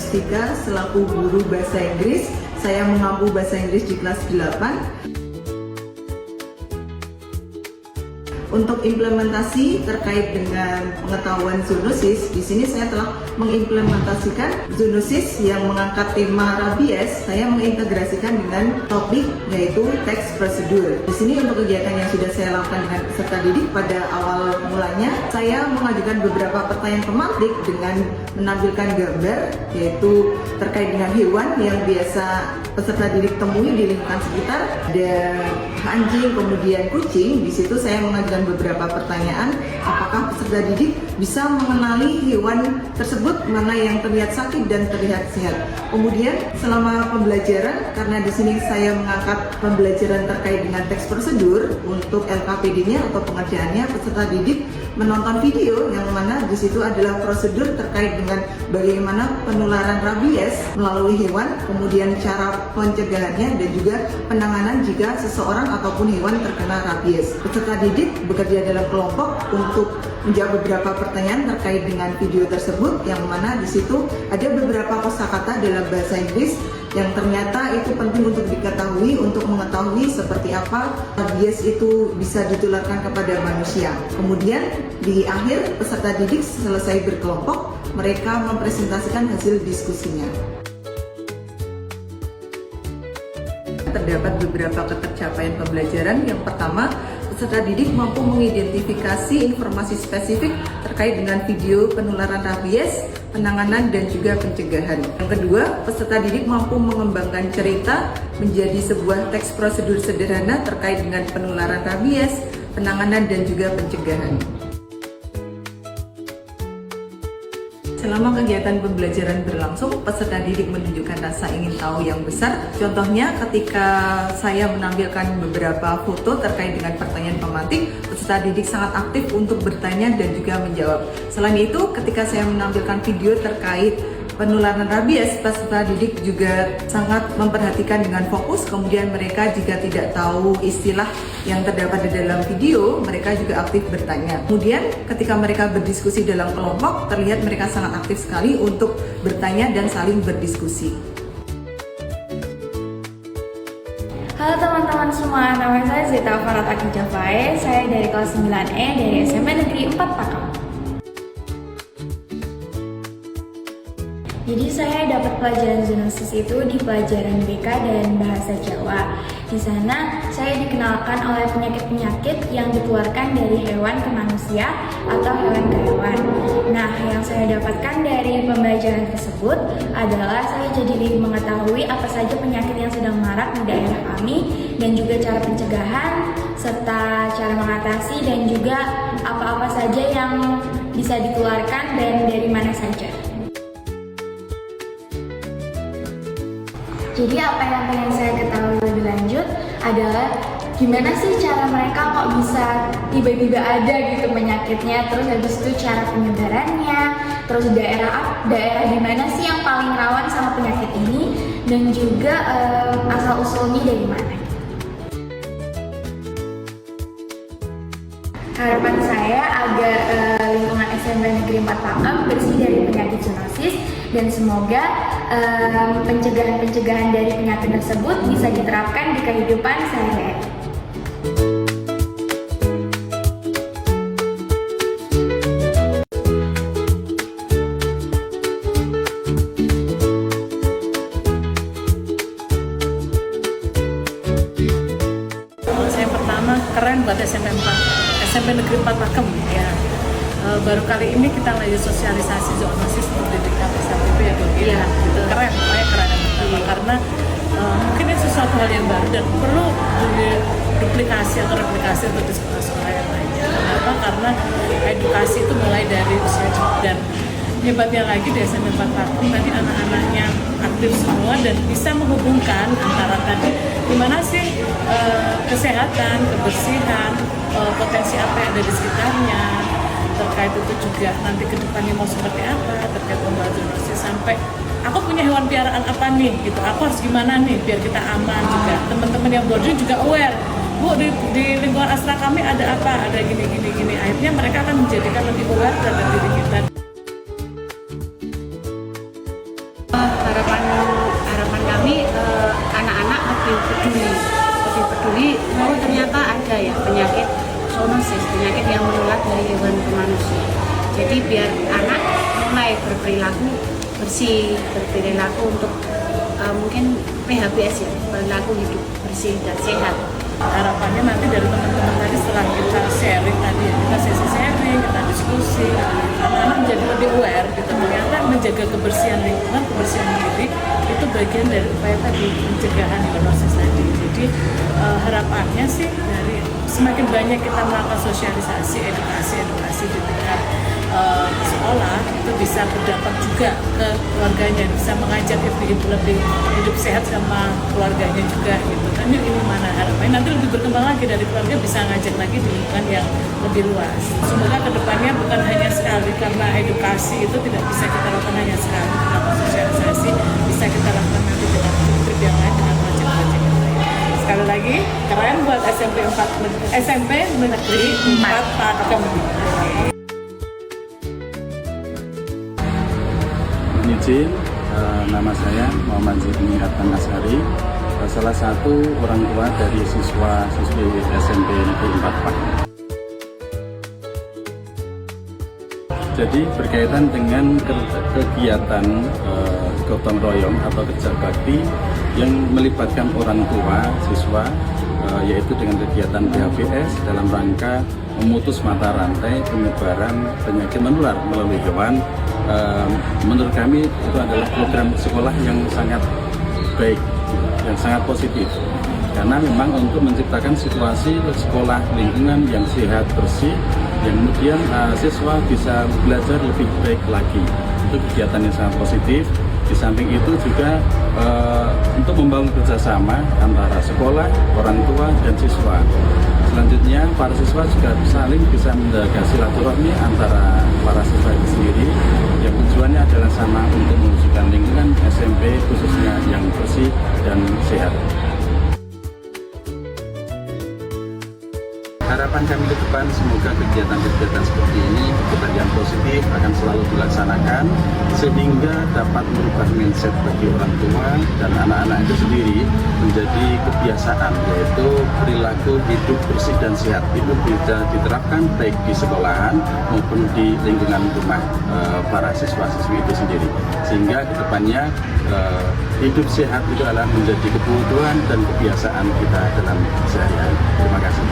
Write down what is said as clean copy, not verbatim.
Mustika selaku guru bahasa Inggris. Saya mengampu bahasa Inggris di kelas 8. Untuk implementasi terkait dengan pengetahuan zoonosis, di sini saya telah mengimplementasikan zoonosis yang mengangkat tema rabies. Saya mengintegrasikan dengan topik yaitu teks prosedur. Di sini untuk kegiatan yang sudah saya lakukan dengan peserta didik pada awal mulanya, saya mengajukan beberapa pertanyaan pemantik dengan menampilkan gambar yaitu terkait dengan hewan yang biasa peserta didik temui di lingkungan sekitar. Ada anjing, kemudian kucing. Di situ saya mengajukan beberapa pertanyaan, apakah peserta didik bisa mengenali hewan tersebut mana yang terlihat sakit dan terlihat sehat. Kemudian selama pembelajaran, karena di sini saya mengangkat pembelajaran terkait dengan teks prosedur untuk LKPD-nya atau pengerjaannya, peserta didik menonton video yang mana di situ adalah prosedur terkait dengan bagaimana penularan rabies melalui hewan, kemudian cara pencegahannya dan juga penanganan jika seseorang ataupun hewan terkena rabies. Peserta didik bekerja dalam kelompok untuk menjawab beberapa pertanyaan terkait dengan video tersebut, yang mana di situ ada beberapa kosakata dalam bahasa Inggris yang ternyata itu penting untuk diketahui, untuk mengetahui seperti apa rabies itu bisa ditularkan kepada manusia. Kemudian di akhir peserta didik selesai berkelompok, mereka mempresentasikan hasil diskusinya. Terdapat beberapa ketercapaian pembelajaran. Yang pertama, peserta didik mampu mengidentifikasi informasi spesifik terkait dengan video penularan rabies, penanganan dan juga pencegahan. Yang kedua, peserta didik mampu mengembangkan cerita menjadi sebuah teks prosedur sederhana terkait dengan penularan rabies, penanganan dan juga pencegahan. Selama kegiatan pembelajaran berlangsung, peserta didik menunjukkan rasa ingin tahu yang besar. Contohnya ketika saya menampilkan beberapa foto terkait dengan pertanyaan pemantik, peserta didik sangat aktif untuk bertanya dan juga menjawab. Selain itu, ketika saya menampilkan video terkait penularan rabies, peserta didik juga sangat memperhatikan dengan fokus. Kemudian mereka jika tidak tahu istilah yang terdapat di dalam video, mereka juga aktif bertanya. Kemudian ketika mereka berdiskusi dalam kelompok, terlihat mereka sangat aktif sekali untuk bertanya dan saling berdiskusi. Halo teman-teman semua, nama saya Zita Farhat Aki Jafai. Saya dari kelas 9E dari SMP Negeri 4 Pakem. Jadi saya dapat pelajaran zoonosis itu di pelajaran BK dan bahasa Jawa. Di sana saya dikenalkan oleh penyakit-penyakit yang ditularkan dari hewan ke manusia atau hewan ke hewan. Nah, yang saya dapatkan dari pembelajaran tersebut adalah saya jadi mengetahui apa saja penyakit yang sedang marak di daerah kami dan juga cara pencegahan serta cara mengatasi dan juga apa-apa saja yang bisa ditularkan dan dari mana saja. Jadi apa yang pengen saya ketahui lebih lanjut adalah gimana sih cara mereka kok bisa tiba-tiba ada gitu penyakitnya, terus habis itu cara penyebarannya, terus daerah di mana sih yang paling rawan sama penyakit ini, dan juga asal usulnya dari mana. Harapan saya agar lingkungan SMP Negeri 4 Pakem bersih dari penyakit zoonosis dan semoga pencegahan dari penyakit tersebut bisa diterapkan di kehidupan sehari-hari. Saya pertama keren buat SMP Negeri 4 Pakem ya. Baru kali ini kita lagi sosialisasi zoonosis untuk didik SPP ya Bu. Iya, gitu. Keren, pokoknya keren karena mungkin ini sesuatu hal yang baru dan perlu duplikasi atau replikasi untuk di sekolah-sekolah yang lainnya. Kenapa? Karena edukasi itu mulai dari usia dini, dan hebatnya lagi di SMP 4 Pakem tadi anak-anaknya aktif semua dan bisa menghubungkan antara tadi gimana sih kesehatan, kebersihan, potensi apa yang ada di sekitarnya. Terkait itu juga nanti ke depannya mau seperti apa terkait pembahasan zoonosis, sampai aku punya hewan piaraan apa nih gitu, aku harus gimana nih biar kita aman juga. Teman-teman yang boarding juga aware, Bu di lingkungan asrama kami ada apa, ada gini. Akhirnya mereka akan menjadikan lebih aware terhadap diri kita. anak-anak lebih peduli. Oh ternyata ada ya penyakit zoonosis, penyakit yang menular dari hewan ke manusia. Jadi biar anak mulai berperilaku bersih, berperilaku untuk mungkin PHBS ya, perilaku hidup bersih dan sehat. Harapannya nanti dari teman-teman tadi setelah kita sharing tadi, kita sesi sharing, kita diskusi, anak-anak menjadi lebih aware gitu. Ternyata menjaga kebersihan lingkungan, kebersihan diri itu bagian dari upaya tadi pencegahan zoonosis tadi. Jadi harapannya sih dari semakin banyak kita melakukan sosialisasi, edukasi di tingkat sekolah itu bisa berdampak juga ke keluarganya, bisa mengajak ibu-ibu lebih hidup sehat sama keluarganya juga gitu kan. Ini mana harapannya nanti lebih berkembang lagi dari keluarga, bisa ngajak lagi di lingkungan yang lebih luas. Semoga kedepannya bukan hanya sekali, karena edukasi itu tidak bisa kita lakukan hanya sekali, melakukan sosialisasi bisa kita lakukan nanti dengan trip yang lain, dengan project-project yang lain. Sekali lagi keren buat SMP Negeri 4 Pakem. Izin, nama saya Muhammad Zidni Adnan Ashari, salah satu orang tua dari siswa-siswi SMP Negeri 4 Pak. Jadi berkaitan dengan kegiatan gotong royong atau kerja bakti yang melibatkan orang tua siswa, yaitu dengan kegiatan PHBS dalam rangka memutus mata rantai penyebaran penyakit menular melalui hewan. Menurut kami itu adalah program sekolah yang sangat baik dan sangat positif, karena memang untuk menciptakan situasi sekolah lingkungan yang sehat bersih, yang kemudian siswa bisa belajar lebih baik lagi. Itu kegiatan yang sangat positif. Di samping itu juga untuk membangun kerjasama antara sekolah, orang tua, dan siswa. Selanjutnya para siswa juga saling bisa menjaga silaturahmi antara para siswa itu sendiri, yang tujuannya adalah sama untuk mewujudkan lingkungan SMP khususnya yang bersih dan sehat. Harapan kami ke depan semoga kegiatan-kegiatan seperti ini, kegiatan yang positif akan selalu dilaksanakan sehingga dapat merubah mindset bagi orang tua dan anak-anak itu sendiri menjadi kebiasaan, yaitu perilaku hidup bersih dan sehat. Itu bisa diterapkan baik di sekolahan maupun di lingkungan rumah para siswa-siswi itu sendiri, sehingga kedepannya hidup sehat itu adalah menjadi kebutuhan dan kebiasaan kita dalam sehari-hari. Terima kasih.